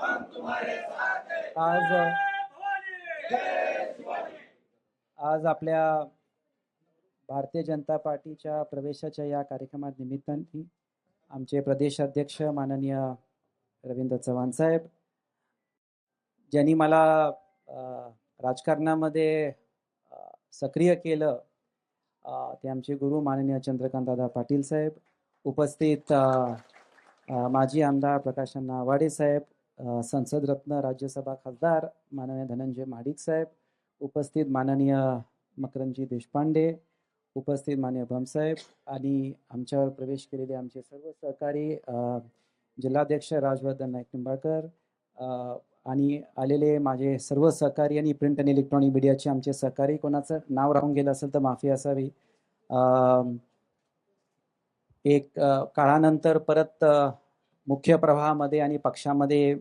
आज आज आपल्या भारतीय जनता पार्टीच्या प्रवेशाच्या या कार्यक्रमात निमित्ताने आमचे प्रदेशाध्यक्ष माननीय रवींद्र चव्हाण साहेब, ज्यांनी मला राजकारणामध्ये सक्रिय केलं, ते आमचे गुरु माननीय चंद्रकांत दादा पाटील साहेब, उपस्थित माजी आमदार प्रकाश अण्णा आवाडे साहेब, संसद रत्न राज्यसभा खासदार माननीय धनंजय महाडिक साहेब, उपस्थित माननीय मकरंदजी देशपांडे, उपस्थित माननीय भमसाहेब आणि आमच्यावर प्रवेश केलेले आमचे सर्व सहकारी जिल्हाध्यक्ष राजवर्धन नाईक निंबाळकर आणि आलेले माझे सर्व सहकारी आणि प्रिंट आणि इलेक्ट्रॉनिक मीडियाचे आमचे सहकारी, कोणाचं नाव राहून गेलं असेल तर माफी असावी. एक काळानंतर परत मुख्य प्रवाहामध्ये आणि पक्षामध्ये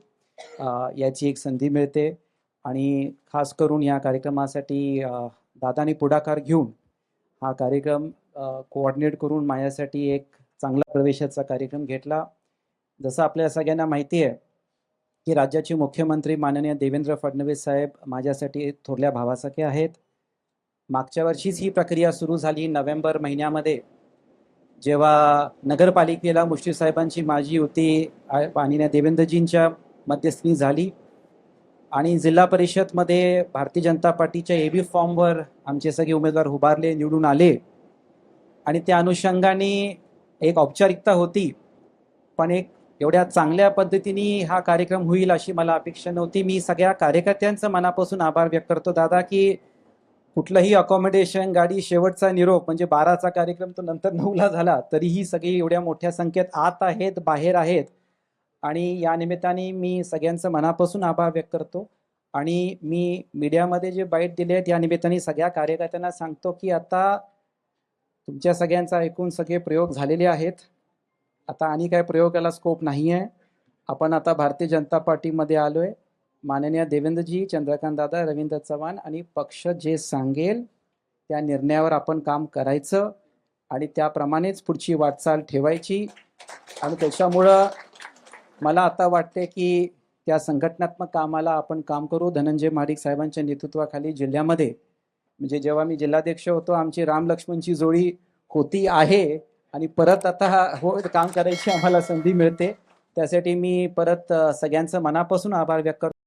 याची एक संधी मिळते आणि खास करून या कार्यक्रमासाठी दादानी पुढाकार घेऊन हा कार्यक्रम कोऑर्डिनेट करून माझ्यासाठी एक चांगला प्रवेशाचा कार्यक्रम घेतला. जसं आपल्या सगळ्यांना माहिती आहे की राज्याचे मुख्यमंत्री माननीय देवेंद्र फडणवीस साहेब माझ्यासाठी थोरल्या भावासारखे आहेत. मागच्या वर्षीच ही प्रक्रिया सुरू झाली नोव्हेंबर महिन्यामध्ये, जेव्हा नगरपालिकेला मुश्रीफ साहेबांची माझी युती माननीय देवेंद्रजींच्या मध्यस्थी झाली आणि जिल्हा परिषदमध्ये भारतीय जनता पार्टीच्या एबी फॉर्मवर आमचे सगळे उमेदवार उभारले, निवडून आले आणि त्या अनुषंगाने एक औपचारिकता होती, पण एक एवढ्या चांगल्या पद्धतीने हा कार्यक्रम होईल अशी मला अपेक्षा नव्हती. मी सगळ्या कार्यकर्त्यांचं मनापासून आभार व्यक्त करतो दादा, की कुठलंही अकॉमोडेशन, गाडी, शेवटचा निरोप म्हणजे 12चा कार्यक्रम तो नंतर 9ला झाला, तरीही सगळी एवढ्या मोठ्या संख्येत आत आहेत, बाहेर आहेत आणि या निमित्ताने मी सगळ्यांचं मनापासून आभार व्यक्त करतो. आणि मी मीडियामध्ये जे बाईट दिले आहेत या निमित्ताने सगळ्या कार्यकर्त्यांना सांगतो की आता तुमच्या सगळ्यांचा ऐकून सगळे प्रयोग झालेले आहेत. आता आणि काय प्रयोगाला स्कोप नाही आहे. आपण आता भारतीय जनता पार्टीमध्ये आलो आहे. माननीय देवेंद्रजी, चंद्रकांत दादा, रवींद्र चव्हाण आणि पक्ष जे सांगेल त्या निर्णयावर आपण काम करायचं आणि त्याप्रमाणेच पुढची वाटचाल ठेवायची. आणि त्याच्यामुळं मला आता वाटते की त्या संघटनात्मक कामाला आपण काम करू. धनंजय महाडिक साहेबांच्या नेतृत्वाखाली जिल्ह्यामध्ये, म्हणजे जेव्हा मी जिल्हाध्यक्ष होतो आमची राम लक्ष्मणची जोडी होती आहे आणि परत आता काम करायची आम्हाला संधी मिळते. त्यासाठी मी परत सगळ्यांचं मनापासून आभार व्यक्त करतो.